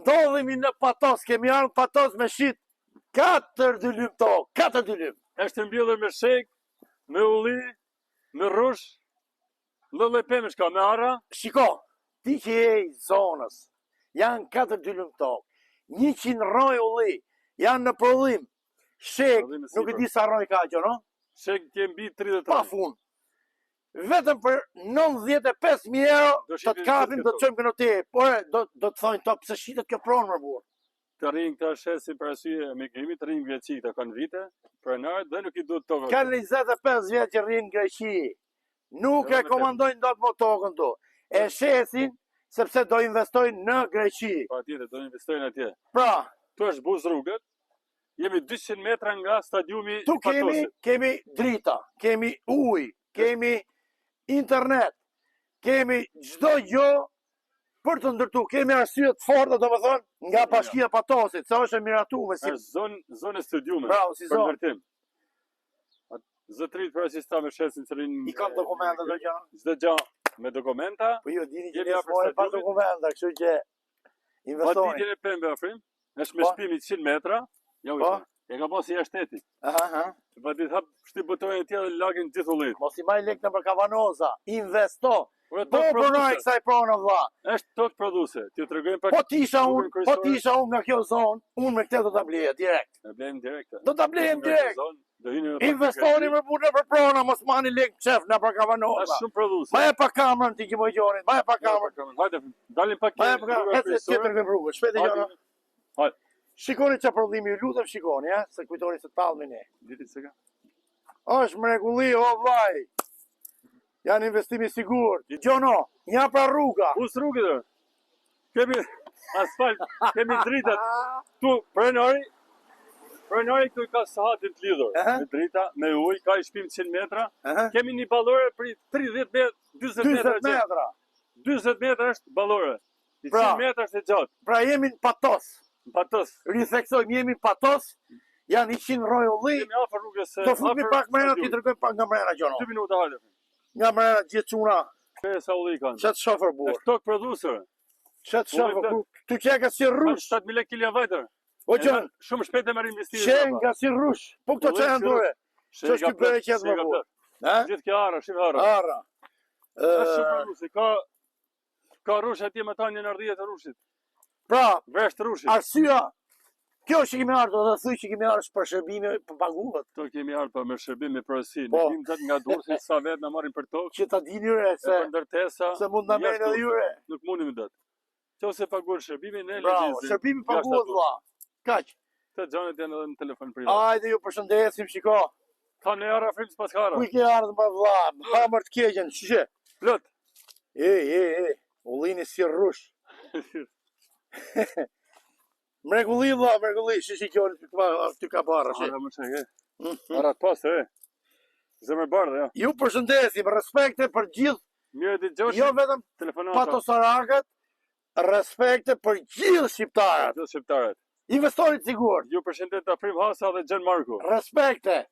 Ndodhemi në Patos, kemi ardhur Patos me shit 4 dylym tokë, 4 dylym. Është mbyllur me shek, me ulli, me rrush, lloj pemesh ka me arra. Shiko, ti që je i zonës, janë 4 dylym tokë, 100 roj ulli, janë në prodhim. Shek, nuk e di sa roj ka që, no? Shek ke mbi 30 pa fund. Vetëm për 95.000 euro të të kapim, do të qëmë këno ti, por do të thonjë to, pëse shitet kjo pronë më burë. Të rinjë këta shesin për arsye e migrimit, të rinjë Greqi këta kanë vite, pronarët dhe nuk i duhet tokën. Kanë 25 vjetë që rinë Greqi, nuk e komandojnë do të më tokën tu. E shesin sepse do investojnë në Greqi. Pa tjetër, do investojnë atje. Pra, tu është buz rrugët, jemi 200 metra nga stadiumi i Patosit. Tu kemi drita, kemi ujë, kemi internet, kemi çdo gjë për të ndërtu, kemi arsye të forta, domethënë, nga Bashkia e Patosit, sa është e miratuar si zonë studiume. Bravo, si zonë. Për zotërit për asista me shesin që rinë... I kam dokumenta do gjë? Çdo gjë me dokumenta. Po jo, dini që ne po pa dokumenta, kështu që investojnë. Po ditën e pembe afrim, është me shpimi 100 metra. Jo, e ka pasi jashteti. Aha. Pa ditë hap shtyp butonin e tjetër lagin gjithë ullit. Mos I maj lek në për Kavanoza, investo. Po pronoj kësaj pronë vlla. Është tokë prodhuese. Ti tregojmë pak. Po tisha unë nga kjo zonë, unë me këtë do ta bleja direkt. E blejmë direkt. Do ta blejmë direkt. Do hyni investoni me punë për prona, mos mani lek çef na për Kavanoza. Është shumë prodhuese. Maja pa kamerën ti që më gjonit, maja pa kamerën. Hajde, dalim pak. Maja pa kamerën, ti tregoj rrugën, shpejt e gjona. Hajde. Shikoni që prodhimi, ju lutem shikoni, se kujtoni se tallmi ne. Diti se ka. Është mrekulli, o vaj. Janë investimi sigur. Gjono, nja pra rruga. Us rrugë dhe. Kemi asfalt, kemi dritat. Tu, prenori këtu ka sahatin të lidhur. Me drita, me ujë, ka I shpim 100 metra. Kemi një ballore për 30 metra, 20 metra. 20 metra është ballore. 100 metra është e gjatë. Pra jemi në Patos. Patos. Ritheksojmë, jemi në Patos, janë 100 roj ulli. Kemi afër rrugës se... Do futmi pak mrena, ti tregojmë pak nga mrena, Gjono. 2 minuta hajde. Nga mrena gjithë çuna. Sa ulli kanë. Çet shofer burr. Është tokë prodhuese. Çet shofer. Tu qeka si rrush. 7.000 kg vajtër. O Gjon, shumë shpejt e marr investimin. Çenga si rrush. Po këto çfarë janë dure? Ç'është ky bëre qet më burr. Gjithë kjo arra, shif arra. Arra. Është shumë prodhuese. Ka rrush atje me tani në ardhjet e rrushit. Pra, vesh të rrushit. Arsyeja, kjo që kemi ardhur, do të thuj që kemi ardhur për shërbime për paguhet. To kemi ardhur për me shërbime për porosi. Ne kemi vetë nga Durrësi sa vet na marrin për tokë. Që ta dini re se ndërtesa. Se mund na merren edhe ju re. Nuk mundim dot. Nëse paguhen shërbimin ne Bravo, shërbimi paguhet vlla. Kaq. Të xhanet janë edhe në telefon privat. Hajde ju përshëndesim, shiko. Ka ne arra frim pas kara. Ku I ke ardhur me vlla? Hamër të keqen, shiqe. Plot. Ullini si rrush. Mrekulli vlla, mrekulli, shishi kjo ty ka barra. Ara më çaj. Ara pas Zemër bardhë, ja. Ju përshëndesim, respekte për gjithë. Mirë ti Gjoshi. Jo vetëm patosarakët, respekte për gjithë shqiptarët. Gjithë shqiptarët. Investorit sigurt. Ju përshëndet Afrim Hasa dhe Gjen Marku. Respekte.